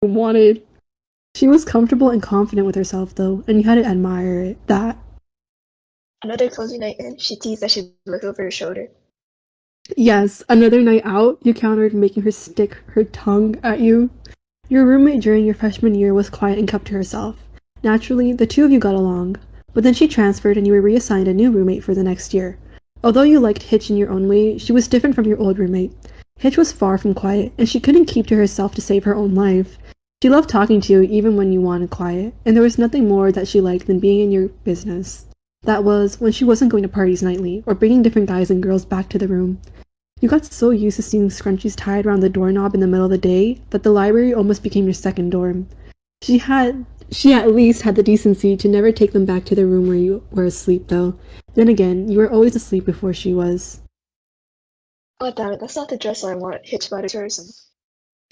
wanted. She was comfortable and confident with herself, though, and you had to admire that. Another cozy night in, she teased as she looked over her shoulder. Yes, another night out, you countered, making her stick her tongue at you. Your roommate during your freshman year was quiet and kept to herself. Naturally, the two of you got along, but then she transferred and you were reassigned a new roommate for the next year. Although you liked Hitch in your own way, she was different from your old roommate. Hitch was far from quiet, and she couldn't keep to herself to save her own life. She loved talking to you even when you wanted quiet, and there was nothing more that she liked than being in your business. That was, when she wasn't going to parties nightly, or bringing different guys and girls back to the room. You got so used to seeing scrunchies tied around the doorknob in the middle of the day that the library almost became your second dorm. She had she at least had the decency to never take them back to the room where you were asleep, though. Then again, you were always asleep before she was. Oh damn it, that's not the dress I want, Hitch muttered to herself.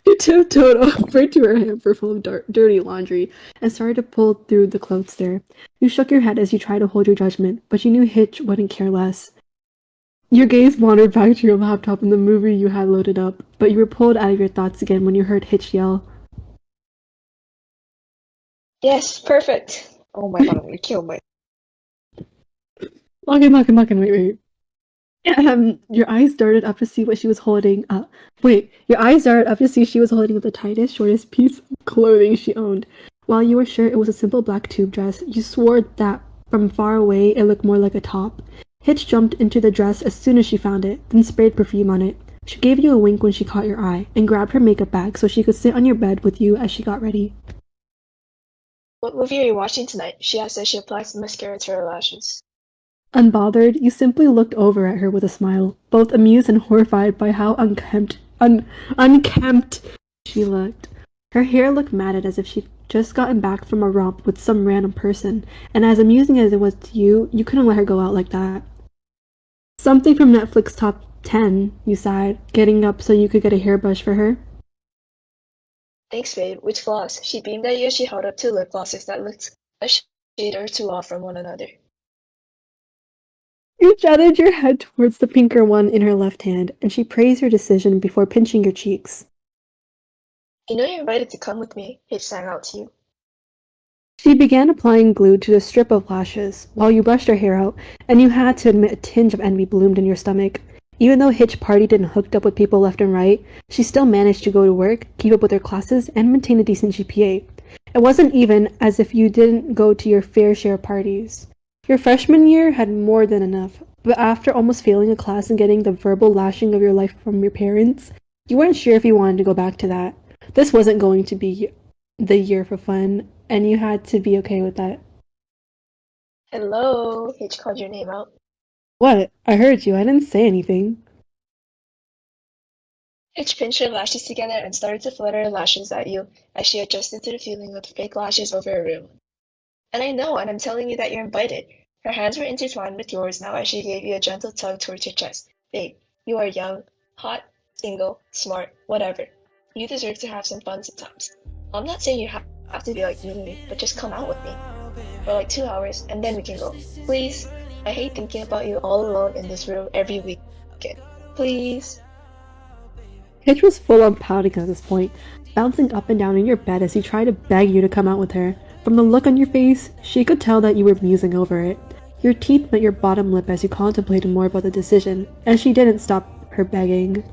She tiptoed over to her hamper full of dirty laundry and started to pull through the clothes there. You shook your head as you tried to hold your judgment, but you knew Hitch wouldn't care less. Your gaze wandered back to your laptop and the movie you had loaded up, but you were pulled out of your thoughts again when you heard Hitch yell. Yes, perfect. Oh my god, I'm gonna kill my. Lock in, wait. Your eyes darted up to see what she was holding up. Wait, your eyes darted up to see she was holding up the tightest, shortest piece of clothing she owned. While you were sure it was a simple black tube dress, you swore that from far away it looked more like a top. Hitch jumped into the dress as soon as she found it, then sprayed perfume on it. She gave you a wink when she caught your eye, and grabbed her makeup bag so she could sit on your bed with you as she got ready. What movie are you watching tonight? She asked as she applied some mascara to her lashes. Unbothered, you simply looked over at her with a smile, both amused and horrified by how unkempt she looked. Her hair looked matted as if she'd just gotten back from a romp with some random person, and as amusing as it was to you, you couldn't let her go out like that. Something from Netflix Top 10, you sighed, getting up so you could get a hairbrush for her. Thanks, babe. Which gloss? She beamed at you as she held up two lip glosses that looked a shade or two off from one another. You jutted your head towards the pinker one in her left hand, and she praised your decision before pinching your cheeks. You know you're invited to come with me, Hitch sang out to you. She began applying glue to the strip of lashes, while you brushed her hair out, and you had to admit a tinge of envy bloomed in your stomach. Even though Hitch partied and hooked up with people left and right, she still managed to go to work, keep up with her classes, and maintain a decent GPA. It wasn't even as if you didn't go to your fair share of parties. Your freshman year had more than enough, but after almost failing a class and getting the verbal lashing of your life from your parents, you weren't sure if you wanted to go back to that. This wasn't going to be the year for fun, and you had to be okay with that. Hello, Hitch called your name out. What? I heard you. I didn't say anything. Hitch pinched her lashes together and started to flutter her lashes at you as she adjusted to the feeling of fake lashes over her room. And I know, and I'm telling you that you're invited. Her hands were intertwined with yours now as she gave you a gentle tug towards your chest. Babe, you are young, hot, single, smart, whatever. You deserve to have some fun sometimes. I'm not saying you have to be like me, but just come out with me for like 2 hours and then we can go. Please? I hate thinking about you all alone in this room every weekend. Please? Hitch was full on pouting at this point, bouncing up and down in your bed as he tried to beg you to come out with her. From the look on your face, she could tell that you were musing over it. Your teeth met your bottom lip as you contemplated more about the decision, and she didn't stop her begging.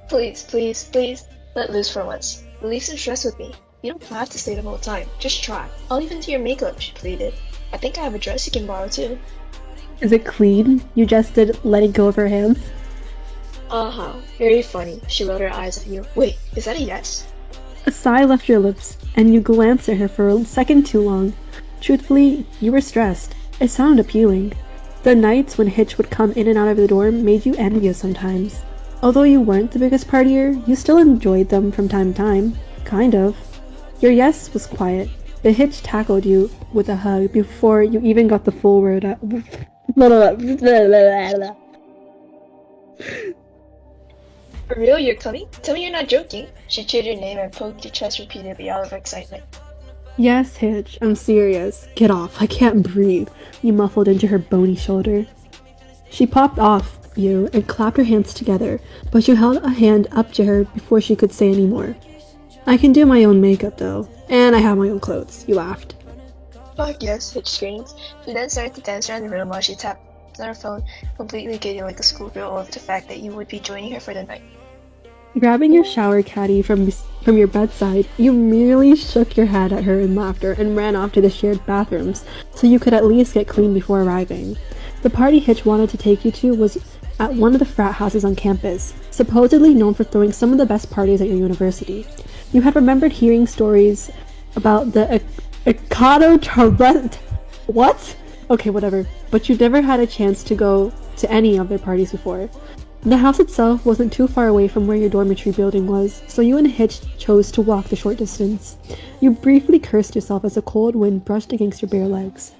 Please, please, please, let loose for once. Relieve some stress with me. You don't have to stay the whole time. Just try. I'll even do your makeup, she pleaded. I think I have a dress you can borrow too. Is it clean? You jested, letting go of her hands. Uh-huh. Very funny. She rolled her eyes at you. Wait, is that a yes? A sigh left your lips, and you glanced at her for a second too long. Truthfully, you were stressed. It sounded appealing. The nights when Hitch would come in and out of the dorm made you envious sometimes. Although you weren't the biggest partier, you still enjoyed them from time to time. Kind of. Your yes was quiet, but Hitch tackled you with a hug before you even got the full word out. For real, you're coming? Tell me you're not joking. She cheered your name and poked your chest repeatedly out of excitement. Yes, Hitch, I'm serious. Get off, I can't breathe, you muffled into her bony shoulder. She popped off you and clapped her hands together, but you held a hand up to her before she could say any more. I can do my own makeup though, and I have my own clothes, you laughed. Fuck yes, Hitch screams. She then started to dance around the room while she tapped on her phone, completely giggling like a schoolgirl over the fact that you would be joining her for the night. Grabbing your shower caddy from your bedside, you merely shook your head at her in laughter and ran off to the shared bathrooms so you could at least get clean before arriving. The party Hitch wanted to take you to was at one of the frat houses on campus, supposedly known for throwing some of the best parties at your university. You had remembered hearing stories about the Ikato Torrent. What? Okay, whatever. But you'd never had a chance to go to any of their parties before. The house itself wasn't too far away from where your dormitory building was, so you and Hitch chose to walk the short distance. You briefly cursed yourself as a cold wind brushed against your bare legs.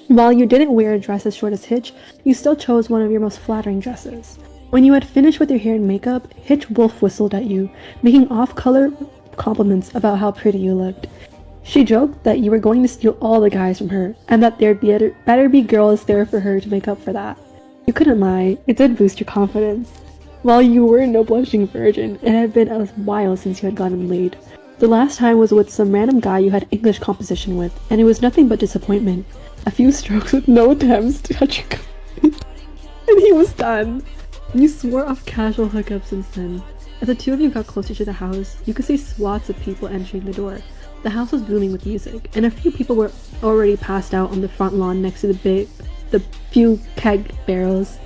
While you didn't wear a dress as short as Hitch, you still chose one of your most flattering dresses. When you had finished with your hair and makeup, Hitch wolf whistled at you, making off-color compliments about how pretty you looked. She joked that you were going to steal all the guys from her, and that there'd better be girls there for her to make up for that. You couldn't lie, it did boost your confidence. While you were no blushing virgin, it had been a while since you had gotten laid. The last time was with some random guy you had English composition with, and it was nothing but disappointment. A few strokes with no attempts to touch your and he was done. You swore off casual hookups since then. As the two of you got closer to the house, you could see swaths of people entering the door. The house was booming with music, and a few people were already passed out on the front lawn next to the few keg barrels.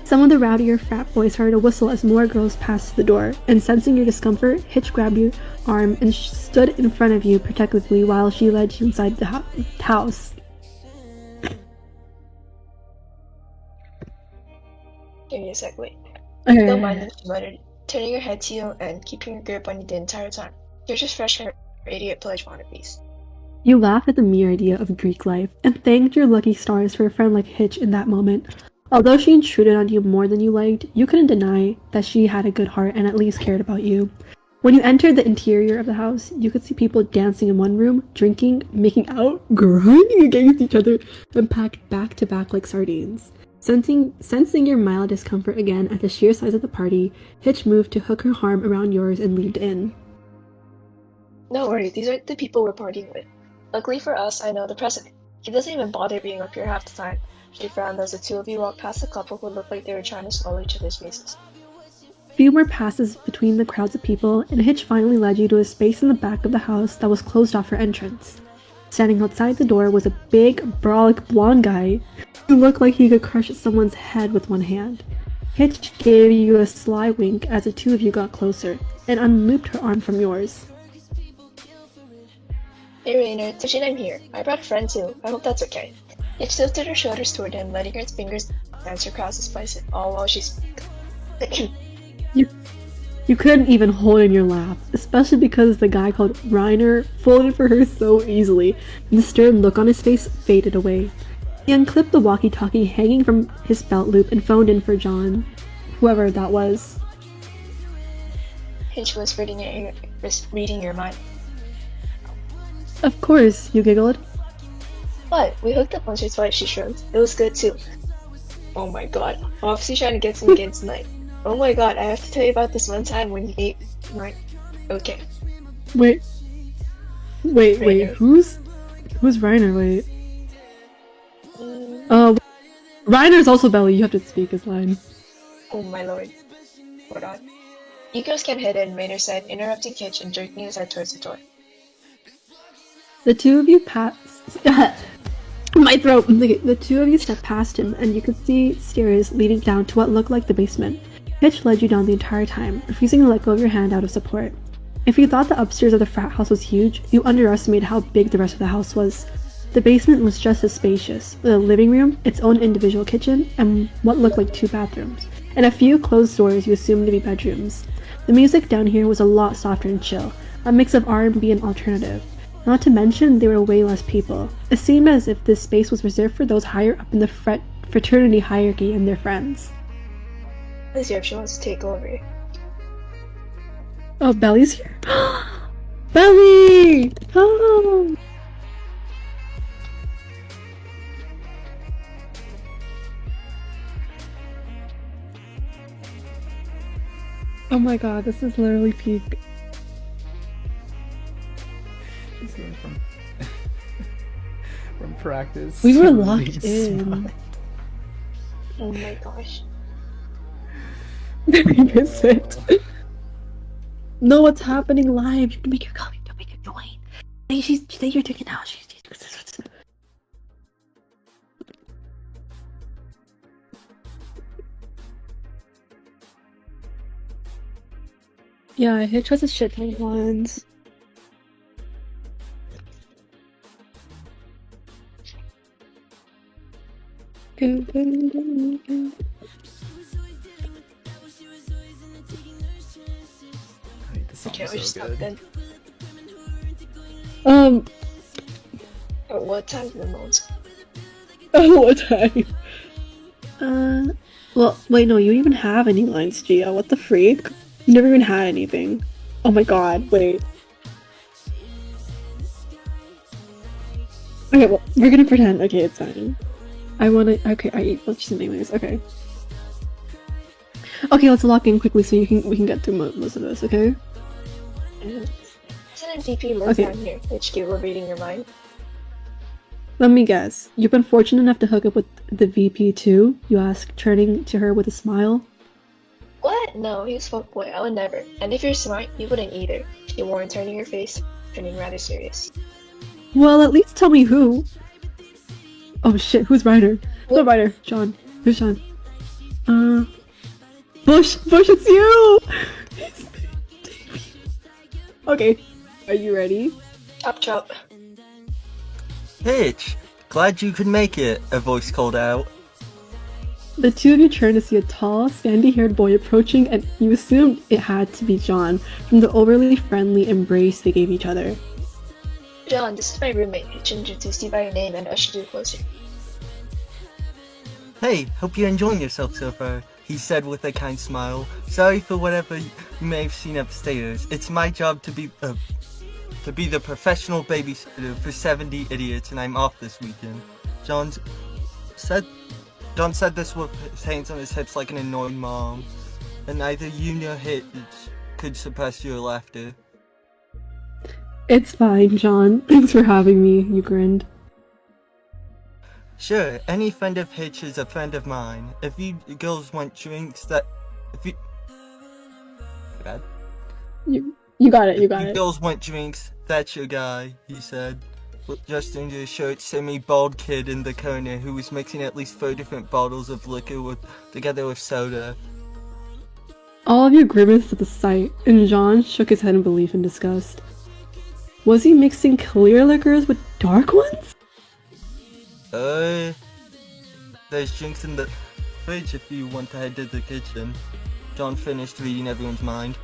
Some of the rowdier frat boys heard a whistle as more girls passed the door, and sensing your discomfort, Hitch grabbed your arm and stood in front of you protectively while she led you inside the house. Give me a sec, wait. Okay. Don't mind them, she muttered, turning her head to you and keeping her grip on you the entire time. You're just fresh from her idiot pledge wannabes. You laughed at the mere idea of Greek life, and thanked your lucky stars for a friend like Hitch in that moment. Although she intruded on you more than you liked, you couldn't deny that she had a good heart and at least cared about you. When you entered the interior of the house, you could see people dancing in one room, drinking, making out, grinding against each other, and packed back to back like sardines. Sensing your mild discomfort again at the sheer size of the party, Hitch moved to hook her arm around yours and leaned in. Don't worry, these aren't the people we're partying with. Luckily for us, I know the president. He doesn't even bother being up here half the time. She frowned as the two of you walked past a couple who looked like they were trying to swallow each other's faces. Few more passes between the crowds of people, and Hitch finally led you to a space in the back of the house that was closed off for entrance. Standing outside the door was a big, brolic blonde guy who looked like he could crush someone's head with one hand. Hitch gave you a sly wink as the two of you got closer, and unlooped her arm from yours. Hey Rainer, Tishin, I'm here. I brought a friend too. I hope that's okay. Hitch tilted her shoulders toward him, letting her fingers dance across his bicep, all while she You couldn't even hold in your laugh, especially because the guy called Reiner folded for her so easily, and the stern look on his face faded away. He unclipped the walkie-talkie hanging from his belt loop and phoned in for John, whoever that was. Hitch whispered in your ear, reading your mind. Of course, you giggled. What? We hooked up once or twice, she shrugged. It was good too. Oh my god, obviously trying to get some kids tonight. Oh my god, I have to tell you about this one time when you ate my... Okay. Wait, who's Reiner? Wait. Reiner's also Belly, you have to speak his line. Oh my lord. Hold on. You girls can't hit it, Rainer said, interrupting Hitch and jerking his head towards the door. The two of you passed... My throat! The two of you stepped past him, and you could see stairs leading down to what looked like the basement. Hitch led you down the entire time, refusing to let go of your hand out of support. If you thought the upstairs of the frat house was huge, you underestimated how big the rest of the house was. The basement was just as spacious, with a living room, its own individual kitchen, and what looked like 2 bathrooms, and a few closed doors you assumed to be bedrooms. The music down here was a lot softer and chill, a mix of R&B and alternative. Not to mention, there were way less people. It seemed as if this space was reserved for those higher up in the fraternity hierarchy and their friends. Let's see if she wants to take over. Oh, Belly's here? Belly! Oh! Oh my god, this is literally peak. From, from practice. We were to locked release in. my- Oh my gosh. Miss it. No, what's happening live? You can make her comment. Don't make her join. Say you're doing it now. Yeah, Hitch has a shit ton of lines. Wait, the song Okay, is we so just stop good. then. At what time the most? What time? Well, wait, no, you don't even have any lines, Gia. What the freak? You never even had anything. Oh my god, wait. Okay, well, we're gonna pretend. Okay, it's fine. Okay, let's just anyways, okay. Okay, let's lock in quickly so we can get through most of this, okay? Isn't VP lives Okay. down here? HQ, we're reading your mind. Let me guess. You've been fortunate enough to hook up with the VP too? You ask, turning to her with a smile. What? No, he's fuckboy. I would never. And if you're smart, you wouldn't either. She warned, turning her face, turning rather serious. Well, at least tell me who. Oh shit, who's Ryder? The Ryder. Sean. Who's Sean? Bush, it's you! Okay, are you ready? Chop. Hitch, glad you could make it, a voice called out. The two of you turn to see a tall, sandy-haired boy approaching, and you assumed it had to be John from the overly friendly embrace they gave each other. John, this is my roommate. He introduced you by your name and ushered you closer. Hey, hope you're enjoying yourself so far, he said with a kind smile. Sorry for whatever you may have seen upstairs. It's my job to be the professional babysitter for 70 idiots, and I'm off this weekend. John said this with his hands on his hips like an annoyed mom, and neither you nor Hitch could suppress your laughter. It's fine, John. Thanks for having me, you grinned. Sure, any friend of Hitch is a friend of mine. If you girls want drinks, God. You got it, you got If you it. girls want drinks, that's your guy, he said. Just under his shirt, semi-bald kid in the corner who was mixing at least 4 different bottles of liquor together with soda. All of you grimaced at the sight, and John shook his head in belief and disgust. Was he mixing clear liquors with dark ones? There's drinks in the fridge if you want to head to the kitchen. John finished reading everyone's mind.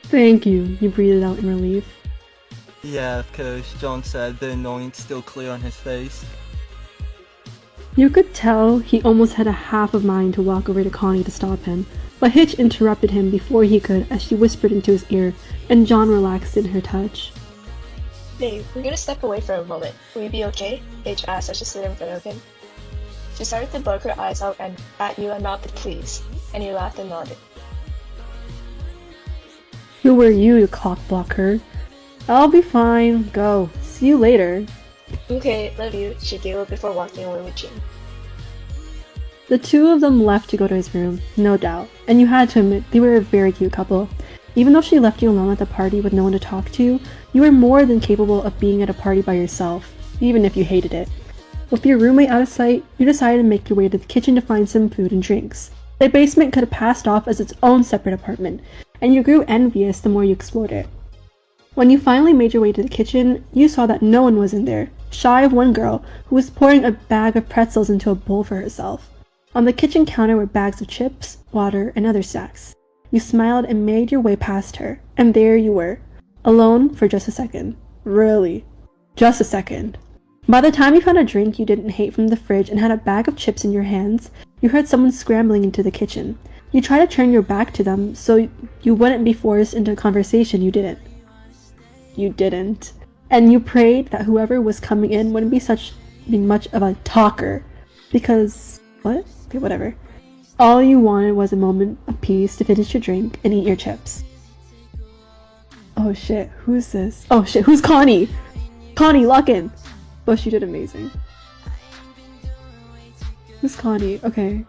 Thank you, you breathed out in relief. Yeah, of course, John said, the annoyance still clear on his face. You could tell he almost had a half of mind to walk over to Connie to stop him, but Hitch interrupted him before he could as she whispered into his ear, and John relaxed in her touch. Babe, we're gonna step away for a moment. Will you be okay? H asked as she stood in front of him. She started to bug her eyes out and at you and nodded please, and you laughed and nodded. Who were you to cockblock? I'll be fine. Go. See you later. Okay, love you, she giggled before walking away with Jim. The two of them left to go to his room, no doubt, and you had to admit they were a very cute couple. Even though she left you alone at the party with no one to talk to, you were more than capable of being at a party by yourself, even if you hated it. With your roommate out of sight, you decided to make your way to the kitchen to find some food and drinks. The basement could have passed off as its own separate apartment, and you grew envious the more you explored it. When you finally made your way to the kitchen, you saw that no one was in there, shy of one girl who was pouring a bag of pretzels into a bowl for herself. On the kitchen counter were bags of chips, water, and other snacks. You smiled and made your way past her, and there you were, alone for just a second. Really, just a second. By the time you found a drink you didn't hate from the fridge and had a bag of chips in your hands, you heard someone scrambling into the kitchen. You tried to turn your back to them so you wouldn't be forced into a conversation you didn't. You didn't. And you prayed that whoever was coming in wouldn't be much of a talker. Because, what? Okay, whatever. All you wanted was a moment of peace to finish your drink and eat your chips. Oh shit, who's this? Oh shit, who's Connie? Connie, lock in! But she did amazing. Who's Connie? Okay.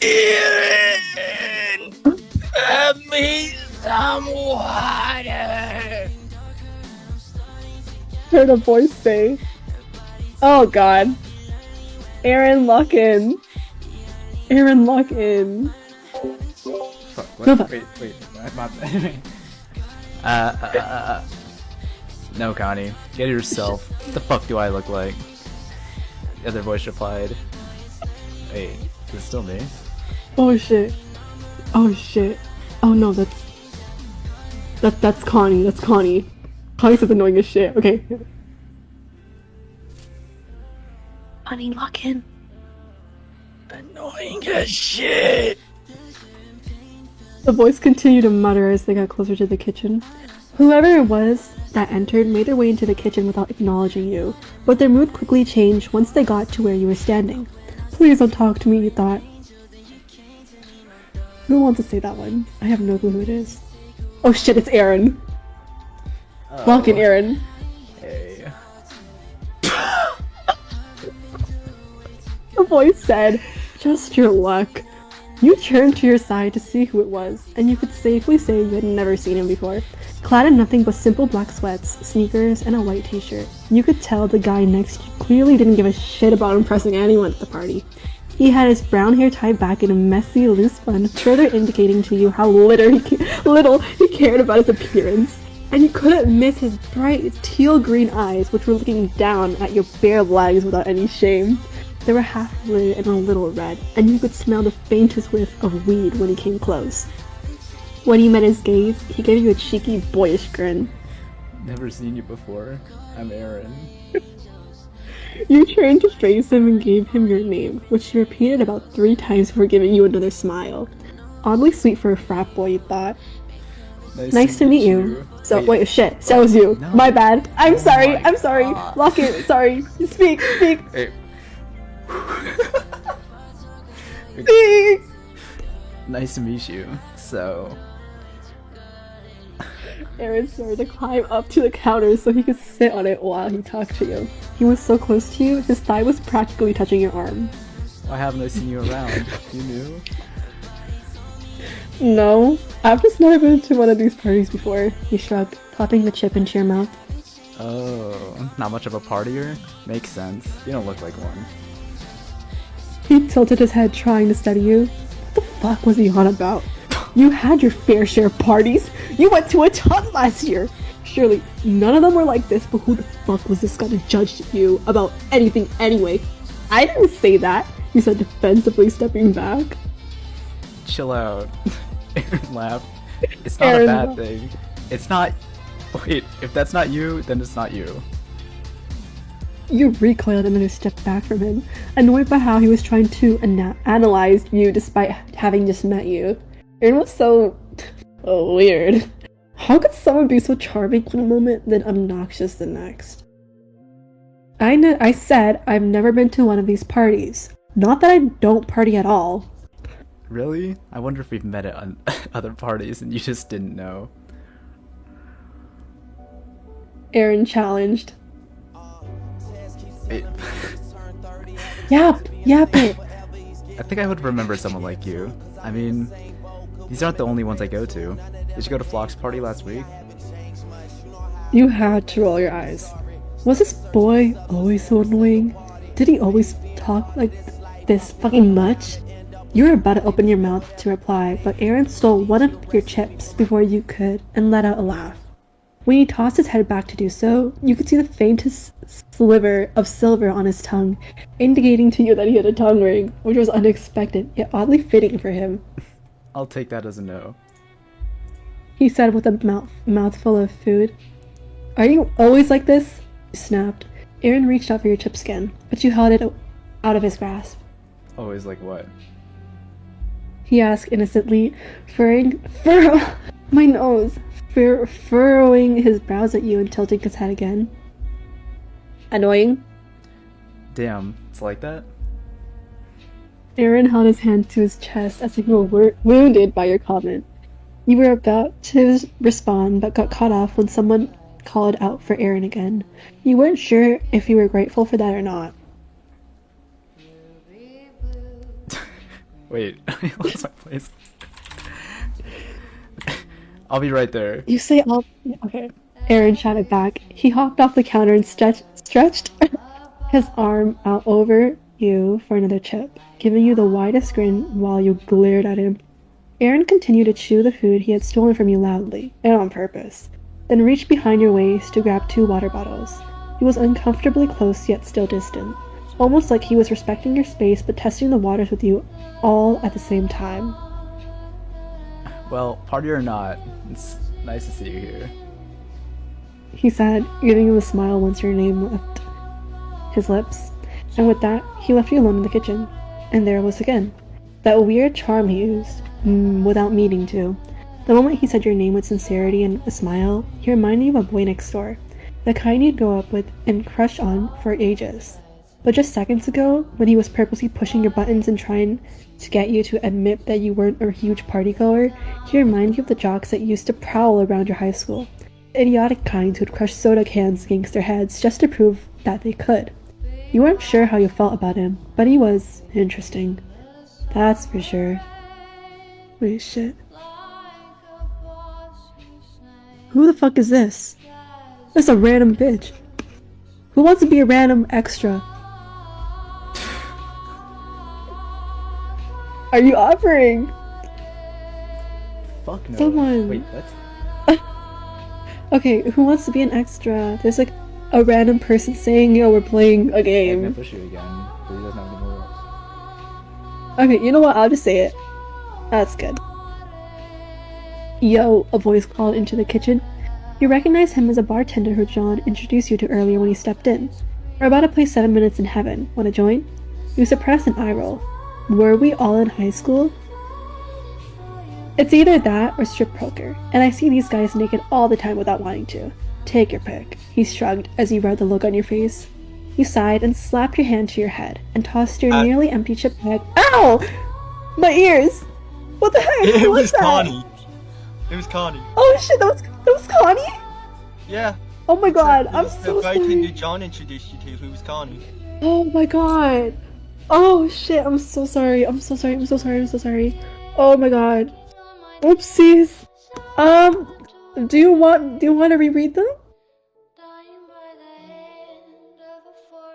Aaron! Have me some water! Heard a voice say, oh god. Aaron, lock in. Aaron, lock in. Fuck, what? No, but- Wait. No, Connie. Get it yourself. What the fuck do I look like? The other voice replied. Wait, is it still me? Oh shit. Oh shit. Oh no, that's Connie. That's Connie. Connie says annoying as shit. Okay. Connie, lock in. Annoying as shit! The voice continued to mutter as they got closer to the kitchen. Whoever it was that entered made their way into the kitchen without acknowledging you, but their mood quickly changed once they got to where you were standing. Please don't talk to me, you thought. Who wants to say that one? I have no clue who it is. Oh shit, it's Aaron. Oh. Lock in, Aaron. Hey. The voice said, just your luck. You turned to your side to see who it was, and you could safely say you had never seen him before. Clad in nothing but simple black sweats, sneakers, and a white t-shirt, you could tell the guy next to you clearly didn't give a shit about impressing anyone at the party. He had his brown hair tied back in a messy, loose bun, further indicating to you how little he cared about his appearance. And you couldn't miss his bright, teal-green eyes, which were looking down at your bare legs without any shame. They were half blue and a little red, and you could smell the faintest whiff of weed when he came close. When he met his gaze, he gave you a cheeky, boyish grin. Never seen you before. I'm Aaron. You turned to face him and gave him your name, which he repeated about 3 times before giving you another smile. Oddly sweet for a frat boy, you thought. Nice to meet you. So, wait, shit, that was you. No. My bad. I'm Oh sorry, my I'm sorry. God. Lock it, sorry. Speak. Hey. Speak. Nice to meet you. So, Aaron started to climb up to the counter so he could sit on it while he talked to you. He was so close to you, his thigh was practically touching your arm. why haven't I seen you around? You knew? No, I've just never been to one of these parties before, he shrugged, popping the chip into your mouth. Oh, not much of a partier? Makes sense. You don't look like one. He tilted his head, trying to steady you. What the fuck was he on about? You had your fair share of parties. You went to a ton last year. Surely none of them were like this, but who the fuck was this guy to judge you about anything anyway? I didn't say that, he said defensively, stepping back. Chill out. Aaron laughed. It's not Aaron a bad laughed. thing. It's not. Wait, if that's not you, then it's not you. You recoiled a minute, stepped back from him, annoyed by how he was trying to analyze you despite having just met you. Aaron was so weird. How could someone be so charming one moment, then obnoxious the next? I said I've never been to one of these parties. Not that I don't party at all. Really? I wonder if we've met at other parties and you just didn't know. Aaron challenged. Wait, Yap, it. I think I would remember someone like you. I mean, these aren't the only ones I go to. Did you go to Flock's party last week? You had to roll your eyes. Was this boy always so annoying? Did he always talk like this fucking much? You were about to open your mouth to reply, but Aaron stole one of your chips before you could and let out a laugh. When he tossed his head back to do so, you could see the faintest sliver of silver on his tongue, indicating to you that he had a tongue ring, which was unexpected, yet oddly fitting for him. I'll take that as a no. He said with a mouthful of food. Are you always like this? You snapped. Aaron reached out for your chip skin, but you held it out of his grasp. Always like what? He asked innocently, my nose, furrowing his brows at you and tilting his head again. Annoying? Damn, it's like that? Aaron held his hand to his chest as if he were wounded by your comment. You were about to respond, but got cut off when someone called out for Aaron again. You weren't sure if you were grateful for that or not. Wait, I lost my place. I'll be right there. You say all. Okay. Aaron shouted back. He hopped off the counter and stretched his arm out over you for another chip, giving you the widest grin while you glared at him. Aaron continued to chew the food he had stolen from you loudly, and on purpose, then reached behind your waist to grab 2 water bottles. He was uncomfortably close yet still distant, almost like he was respecting your space but testing the waters with you all at the same time. Well, party or not, it's nice to see you here. He said, giving you a smile once your name left his lips. And with that, he left you alone in the kitchen. And there it was again. That weird charm he used, without meaning to. The moment he said your name with sincerity and a smile, he reminded you of a boy next door. The kind you'd go up with and crush on for ages. But just seconds ago, when he was purposely pushing your buttons and trying to get you to admit that you weren't a huge partygoer, he reminded you of the jocks that used to prowl around your high school. The idiotic kinds who'd crush soda cans against their heads just to prove that they could. You weren't sure how you felt about him, but he was interesting. That's for sure. Wait, shit. Who the fuck is this? That's a random bitch. Who wants to be a random extra? Are you offering? Fuck no. Someone. Wait, what? Okay, who wants to be an extra? There's like a random person saying, yo, we're playing a I'm gonna game. push you again, but he doesn't have any more. Okay, you know what? I'll just say it. That's good. Yo, a voice called into the kitchen. You recognize him as a bartender who John introduced you to earlier when he stepped in. We're about to play 7 Minutes in Heaven. Wanna join? You suppress an eye roll. Were we all in high school? It's either that or strip poker, and I see these guys naked all the time without wanting to. Take your pick. He shrugged as he read the look on your face. You sighed and slapped your hand to your head and tossed your nearly empty chip bag. Ow! My ears! What the heck? It Who was that? Connie. It was Connie. Oh shit, that was Connie? Yeah. Oh my god, I'm The so bartender sorry. John introduced you to, who was Connie. Oh my god. Oh shit, I'm so sorry. I'm so sorry. I'm so sorry. I'm so sorry. Oh my god. Oopsies. Do you want to reread them?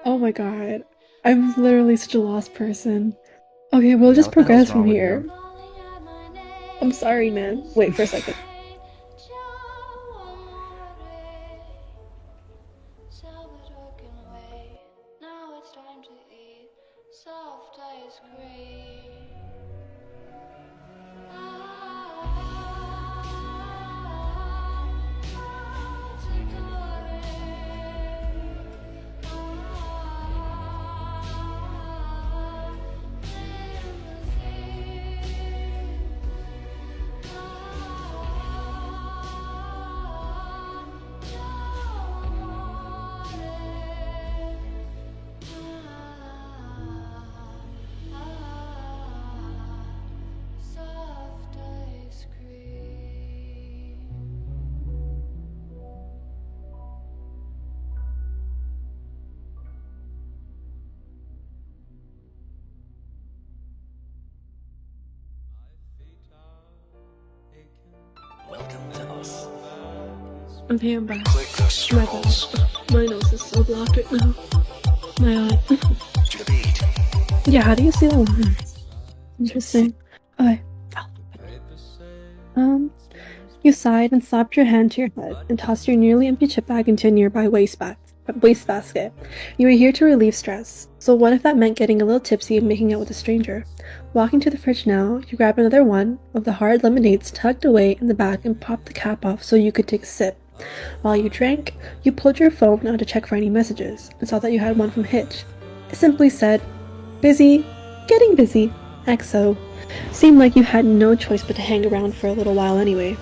Oh my god. I'm literally such a lost person. Okay, we'll just what the hell's progress from wrong with here. you? I'm sorry, man. Wait for a second. Welcome to us. Okay, I'm back. Click the My bad. circles My nose is so blocked right now. My eye. to the beat. Yeah, how do you see that one? Interesting. Okay. You sighed and slapped your hand to your head and tossed your nearly empty chip bag into a nearby wastebasket. You were here to relieve stress, so what if that meant getting a little tipsy and making out with a stranger? Walking to the fridge now, you grabbed another one of the hard lemonades tucked away in the back and popped the cap off so you could take a sip. While you drank, you pulled your phone out to check for any messages and saw that you had one from Hitch. It simply said, "Busy, getting busy, XO." Seemed like you had no choice but to hang around for a little while anyway.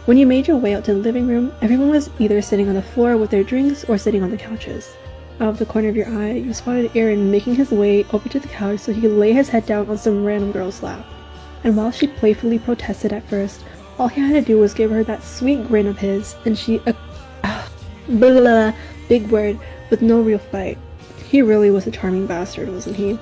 When you made your way out to the living room, everyone was either sitting on the floor with their drinks or sitting on the couches. Out of the corner of your eye, you spotted Aaron making his way over to the couch so he could lay his head down on some random girl's lap. And while she playfully protested at first, All he had to do was give her that sweet grin of his, and she blah, blah, blah, big word, with no real fight. He really was a charming bastard, wasn't he?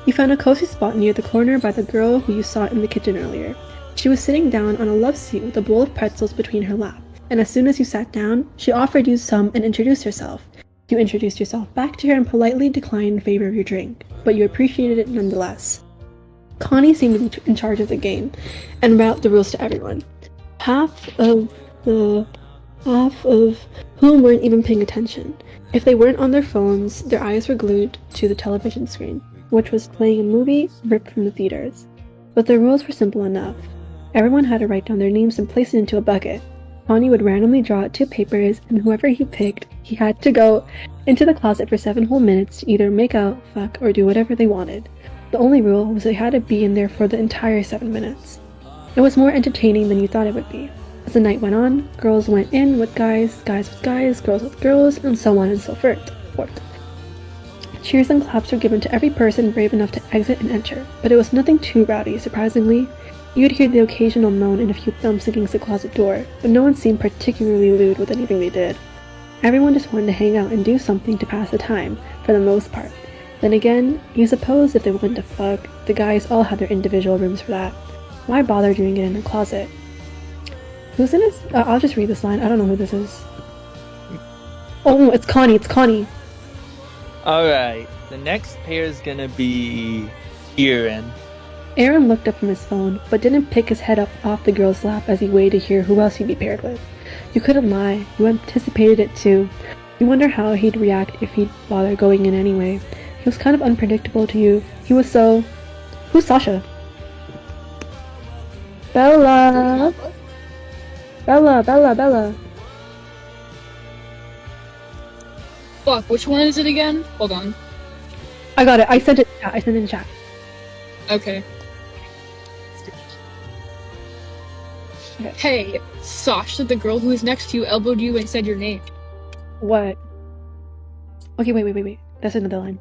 You found a cozy spot near the corner by the girl who you saw in the kitchen earlier. She was sitting down on a love seat with a bowl of pretzels between her lap, and as soon as you sat down, she offered you some and introduced herself. You introduced yourself back to her and politely declined in favor of your drink, but you appreciated it nonetheless. Connie seemed to be in charge of the game, and read out the rules to everyone. Half of whom weren't even paying attention. If they weren't on their phones, their eyes were glued to the television screen, which was playing a movie ripped from the theaters. But the rules were simple enough. Everyone had to write down their names and place it into a bucket. Connie would randomly draw out 2 papers, and whoever he picked, he had to go into the closet for 7 whole minutes to either make out, fuck, or do whatever they wanted. The only rule was they had to be in there for the entire 7 minutes. It was more entertaining than you thought it would be. As the night went on, girls went in with guys, guys with guys, girls with girls, and so on and so forth. Cheers and claps were given to every person brave enough to exit and enter, but it was nothing too rowdy, surprisingly. You'd hear the occasional moan and a few thumps against the closet door, but no one seemed particularly lewd with anything they did. Everyone just wanted to hang out and do something to pass the time, for the most part. Then again, you suppose if they wanted to fuck, the guys all had their individual rooms for that. Why bother doing it in a closet? Who's in this? I'll just read this line. I don't know who this is. Oh, it's Connie. It's Connie. Alright, the next pair is gonna be Aaron. Aaron looked up from his phone, but didn't pick his head up off the girl's lap as he waited to hear who else he'd be paired with. You couldn't lie. You anticipated it too. You wonder how he'd react if he'd bother going in anyway. He was kind of unpredictable to you. He was so... Who's Sasha? Bella! Bella! Fuck, which one is it again? Hold on. I got it. I sent it in chat. Okay. Hey, Sasha, the girl who was next to you elbowed you and said your name. What? Okay, wait. That's another line.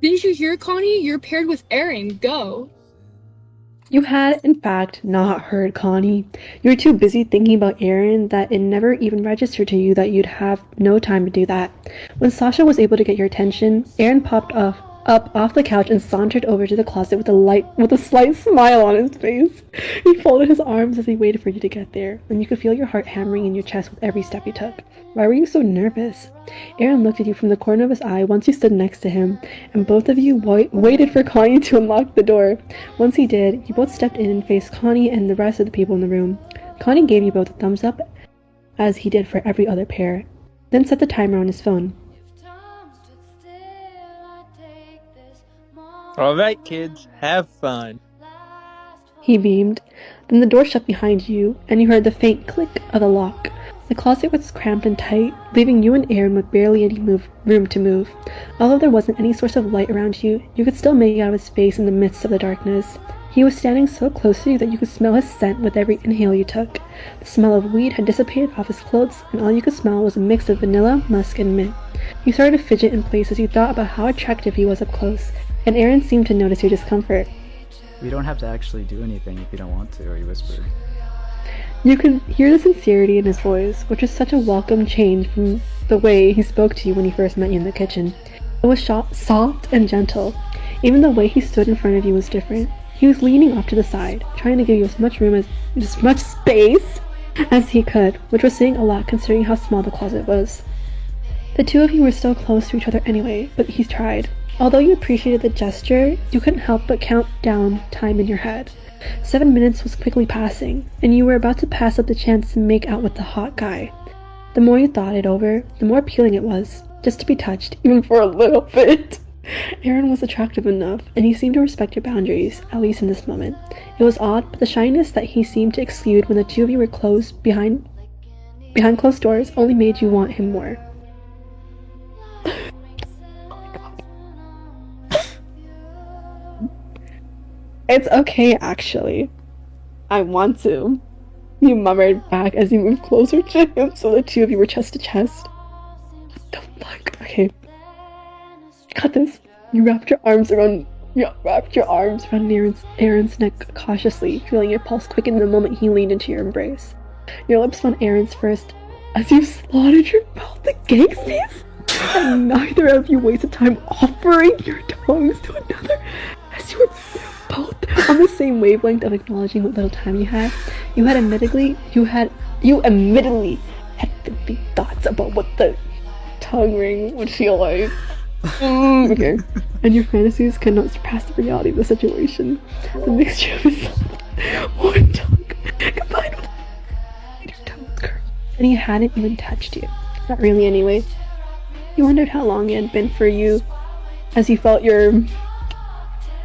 Didn't you hear, Connie? You're paired with Aaron. Go. You had, in fact, not heard Connie. You were too busy thinking about Aaron that it never even registered to you that you'd have no time to do that. When Sasha was able to get your attention, Aaron popped up off the couch and sauntered over to the closet with a slight smile on his face. He folded his arms as he waited for you to get there, and you could feel your heart hammering in your chest with every step you took. Why were you so nervous? Aaron looked at you from the corner of his eye once you stood next to him, and both of you waited for Connie to unlock the door. Once he did, you both stepped in and faced Connie and the rest of the people in the room. Connie gave you both a thumbs up, as he did for every other pair, then set the timer on his phone. Alright, kids, have fun. He beamed. Then the door shut behind you, and you heard the faint click of the lock. The closet was cramped and tight, leaving you and Aaron with barely any room to move. Although there wasn't any source of light around you, you could still make out his face in the midst of the darkness. He was standing so close to you that you could smell his scent with every inhale you took. The smell of weed had dissipated off his clothes, and all you could smell was a mix of vanilla, musk, and mint. You started to fidget in place as you thought about how attractive he was up close, and Aaron seemed to notice your discomfort. We don't have to actually do anything if you don't want to, or you whisper. You could hear the sincerity in his voice, which was such a welcome change from the way he spoke to you when he first met you in the kitchen. It was soft and gentle. Even the way he stood in front of you was different. He was leaning off to the side, trying to give you as much space as he could, which was saying a lot considering how small the closet was. The two of you were so close to each other anyway, but he tried. Although you appreciated the gesture, you couldn't help but count down time in your head. 7 minutes was quickly passing, and you were about to pass up the chance to make out with the hot guy. The more you thought it over, the more appealing it was, just to be touched, even for a little bit. Aaron was attractive enough, and he seemed to respect your boundaries, at least in this moment. It was odd, but the shyness that he seemed to exude when the two of you were close behind closed doors only made you want him more. It's okay, actually. I want to. You murmured back as you moved closer to him so the two of you were chest to chest. What the fuck? Okay. I got this. You wrapped your arms around You wrapped your arms around Aaron's neck cautiously, feeling your pulse quicken the moment he leaned into your embrace. Your lips found Aaron's first as you slotted your mouth against his, and neither of you wasted time offering your tongues to another as you were both on the same wavelength of acknowledging what little time you had. You admittedly had filthy thoughts about what the tongue ring would feel like. Okay. And your fantasies cannot surpass the reality of the situation. The mixture of his one tongue combined with your tongue curl. And he hadn't even touched you. Not really anyway. You wondered how long it had been for you as you felt your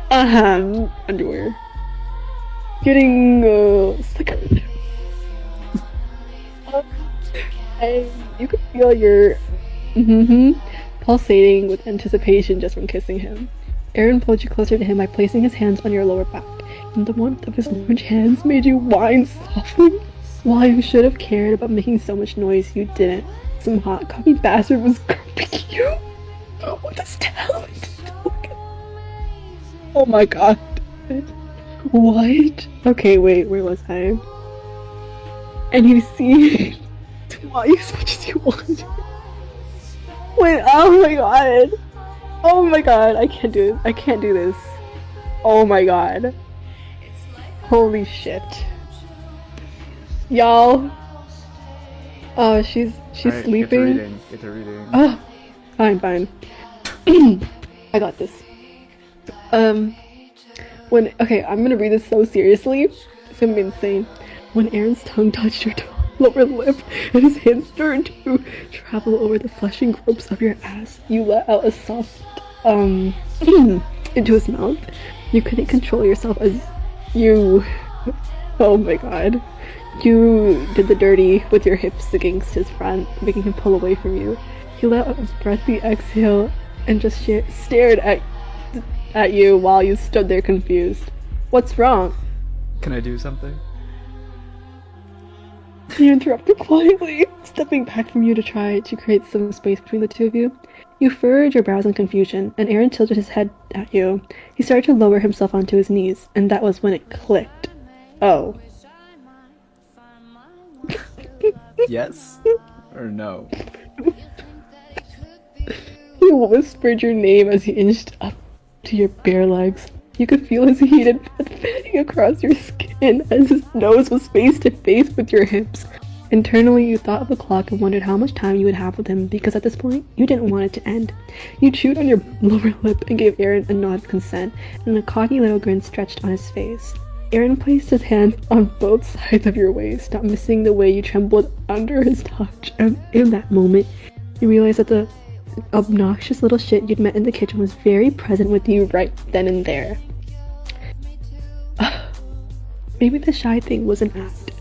underwear getting stuck up there. And you could feel your pulsating with anticipation just from kissing him. Aaron pulled you closer to him by placing his hands on your lower back, and the warmth of his large hands made you whine softly. While you should have cared about making so much noise, you didn't. Some hot, cocky bastard was groping you with his talent. Oh my god. What? Okay, wait, where was I? And you see why as much as you want. Wait, oh my god. Oh my god, I can't do it. I can't do this. Oh my god. Holy shit. Y'all. Oh, she's Alright, sleeping. Get to reading. Oh, fine. I got this. Okay, I'm gonna read this so seriously. It's gonna be insane. When Aaron's tongue touched your lower lip and his hands started to travel over the fleshing ropes of your ass, you let out a soft, into his mouth. You couldn't control yourself as you, oh my god. You did the dirty with your hips against his front, making him pull away from you. He let out a breathy exhale and just stared at you while you stood there confused. What's wrong? Can I do something? He interrupted quietly, stepping back from you to try to create some space between the two of you. You furrowed your brows in confusion, and Aaron tilted his head at you. He started to lower himself onto his knees, and that was when it clicked. Oh. Yes? Or no? He whispered your name as he inched up to your bare legs. You could feel his heated breath fanning across your skin as his nose was face to face with your hips. Internally, you thought of the clock and wondered how much time you would have with him, because at this point, you didn't want it to end. You chewed on your lower lip and gave Aaron a nod of consent, and a cocky little grin stretched on his face. Aaron placed his hands on both sides of your waist, not missing the way you trembled under his touch, and in that moment, you realized that the obnoxious little shit you'd met in the kitchen was very present with you right then and there. Maybe the shy thing was an act.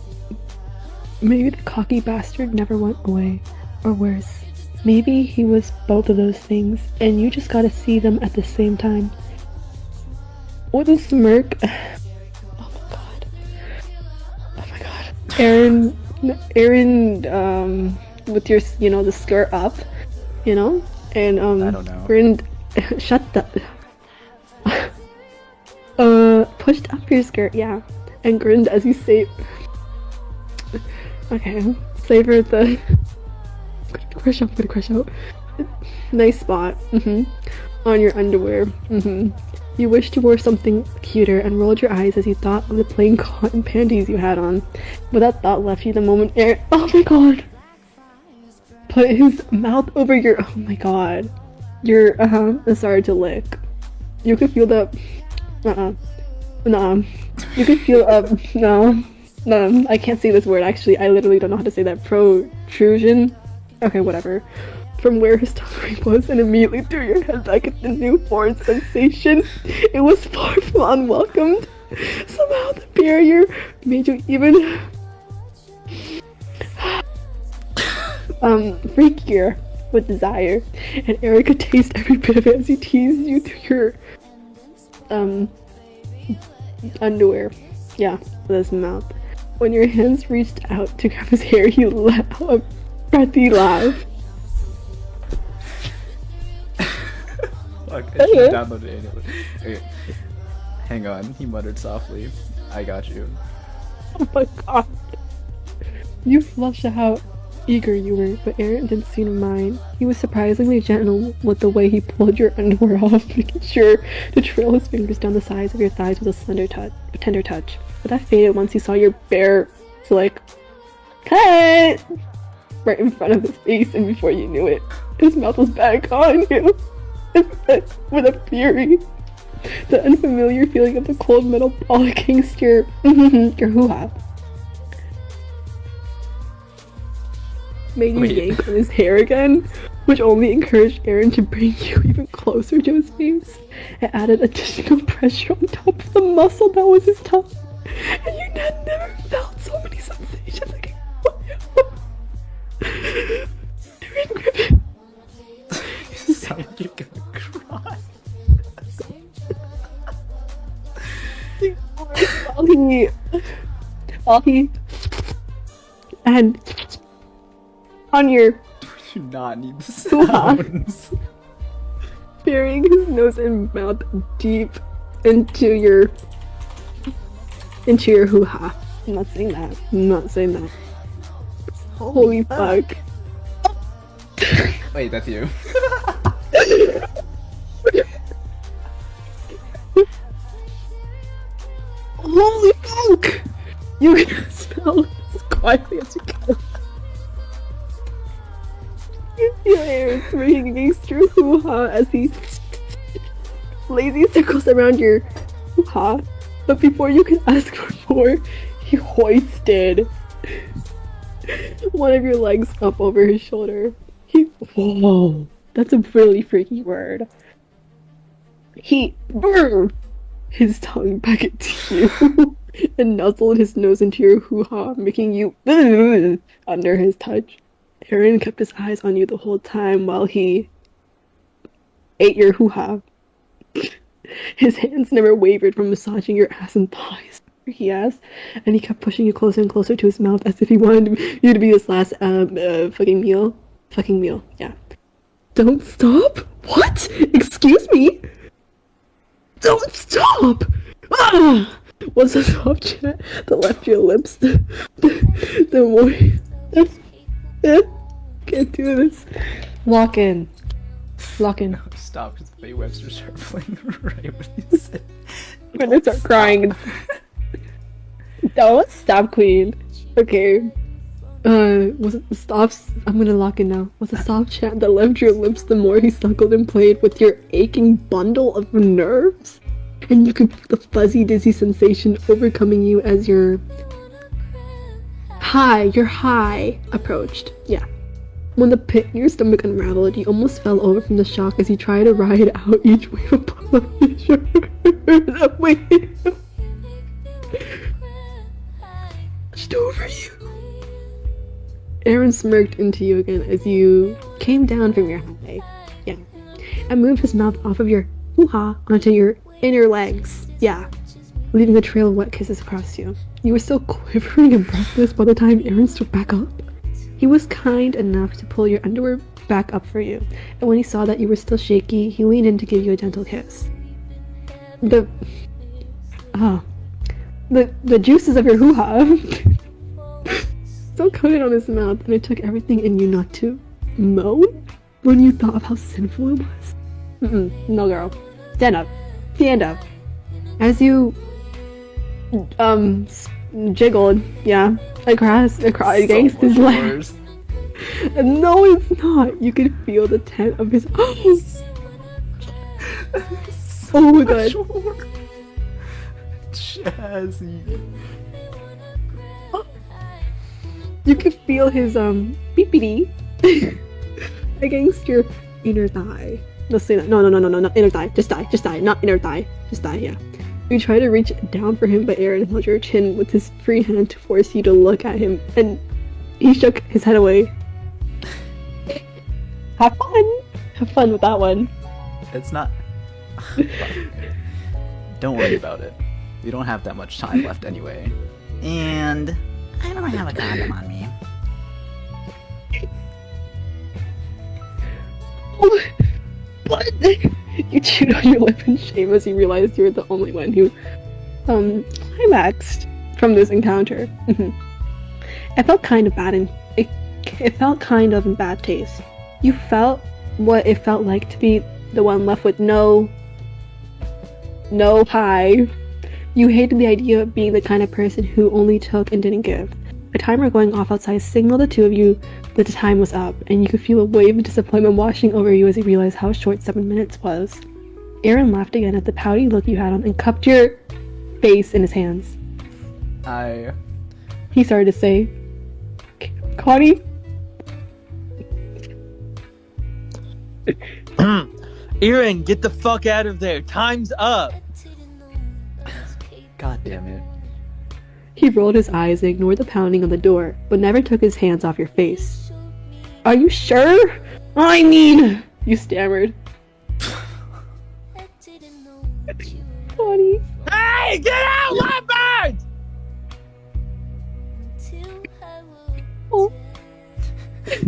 Maybe the cocky bastard never went away. Or worse, maybe he was both of those things, and you just gotta see them at the same time. With a smirk. Oh my god. Aaron, with your, the skirt up, and, I don't know. grinned, shut the, pushed up your skirt, yeah, and grinned as you savored the, I'm gonna crush out, nice spot, on your underwear, You wished you wore something cuter and rolled your eyes as you thought of the plain cotton panties you had on, but that thought left you the moment Aaron, oh my god, put his mouth over your, oh my god, your, and started to lick. You could feel the, you could feel, no, I can't say this word actually, I literally don't know how to say that, protrusion, okay, whatever, from where his tongue was, and immediately threw your head back at the newborn sensation. It was far from unwelcomed. Somehow the barrier made you even freakier with desire, and Eric could taste every bit of it as he teased you through your underwear. Yeah, with his mouth. When your hands reached out to grab his hair, he let out a breathy laugh. fuck? I should have downloaded it anyway. Okay. Hang on, he muttered softly. I got you. Oh my god. You flushed how eager you were, but Aaron didn't seem to mind. He was surprisingly gentle with the way he pulled your underwear off, making sure to trail his fingers down the sides of your thighs with a tender touch. But that faded once he saw your bare, cut! Right in front of his face, and before you knew it, his mouth was back on you. With a fury. The unfamiliar feeling of the cold metal ball against your hoo-ha made you yank on his hair again, which only encouraged Aaron to bring you even closer to his face. It added additional pressure on top of the muscle that was his tongue, and you had never felt so many sensations again. Aaron Griffin. You sound like you're gonna cry. While he and on your Do not need the sounds. burying his nose and mouth deep into your hoo-ha. I'm not saying that. I'm not saying that. Holy fuck. Wait, that's you. Holy fuck! You can spell as quietly as you can. You feel Aaron swinging against your hoo-ha as he lazy circles around your hoo-ha, but before you can ask for more, he hoisted one of your legs up over his shoulder. Whoa, that's a really freaky word. He his tongue back into you and nuzzled his nose into your hoo-ha, making you under his touch. Aaron kept his eyes on you the whole time while he ate your hoo-ha. His hands never wavered from massaging your ass and thighs, he asked, and he kept pushing you closer and closer to his mouth as if he wanted you to be his last fucking meal. Fucking meal, yeah. Don't stop? What? Excuse me? Don't stop! Ah! Was a soft chat that left your lips the more... Can't do this. Lock in. Lock in. Stop, because Faye Webster started playing right when you said. I'm gonna start crying. Don't stop, Queen. Okay. Was it the stops? I'm gonna lock in now. Was a soft chat that left your lips the more he suckled and played with your aching bundle of nerves? And you could feel the fuzzy, dizzy sensation overcoming you as your high approached. Yeah. When the pit in your stomach unraveled, you almost fell over from the shock as you tried to ride out each wave above your shoulder. Wait. Just over you. Aaron smirked into you again as you came down from your high. Yeah. And moved his mouth off of your hoo-ha onto your inner legs. Yeah. Leaving a trail of wet kisses across you. You were still quivering and breathless by the time Aaron stood back up. He was kind enough to pull your underwear back up for you, and when he saw that you were still shaky, he leaned in to give you a gentle kiss. The juices of your hoo-ha still coated on his mouth, and it took everything in you not to moan when you thought of how sinful it was. No, girl. Stand up. Stand up. As you jiggled, yeah, across against his leg. No, it's not. You could feel the tent of his. Oh my god. Jazzy. You could feel his beepity against your inner thigh. Let's say that. No, not inner thigh. Just thigh, not inner thigh. Just thigh, yeah. You tried to reach down for him, but Aaron held your chin with his free hand to force you to look at him, and he shook his head away. Have fun with that one. It's not. Don't worry about it. We don't have that much time left anyway. And I don't have a condom on me. But You chewed on your lip in shame as you realized you were the only one who, climaxed from this encounter. It felt kind of bad, and it felt kind of in bad taste. You felt what it felt like to be the one left with no pie. You hated the idea of being the kind of person who only took and didn't give. A timer going off outside signaled the two of you that the time was up, and you could feel a wave of disappointment washing over you as you realized how short 7 minutes was. Aaron laughed again at the pouty look you had on and cupped your face in his hands. He started to say, Connie? Aaron, get the fuck out of there. Time's up. God damn it. He rolled his eyes and ignored the pounding on the door, but never took his hands off your face. Are you sure? I mean, you stammered. Connie. Hey, get out, Lambert! Oh.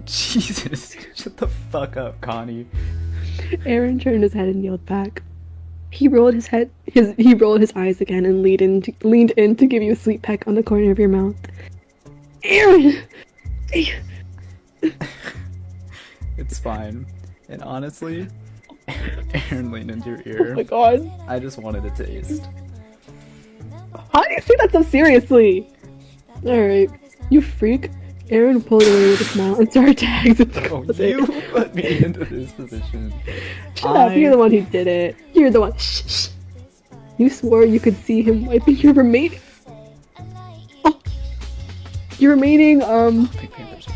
Jesus, shut the fuck up, Connie. Aaron turned his head and yelled back. He rolled his eyes again and leaned in to give you a sweet peck on the corner of your mouth. Aaron! It's fine. And honestly, Aaron leaned into your ear. Oh my god. I just wanted a taste. How do you say that so seriously? Alright, you freak. Aaron pulled away with a smile and started to exit the Oh, closet. you put me into this position. Shut up, you're the one who did it. You're the one. Shh, shh. You swore you could see him wiping your remaining... Oh. Your remaining, Pink Panthers.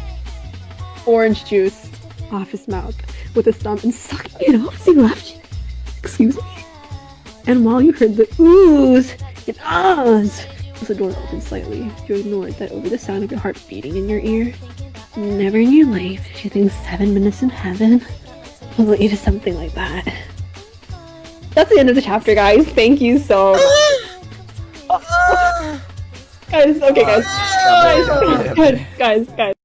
orange juice off his mouth with his thumb and sucking it off as he left you. Excuse me? And while you heard the oohs and ahs as the door opened slightly, you ignored that over the sound of your heart beating in your ear. Never in your life did you think 7 minutes in heaven will lead to something like that. That's the end of the chapter, guys. Thank you so much. Guys, okay, guys. Guys.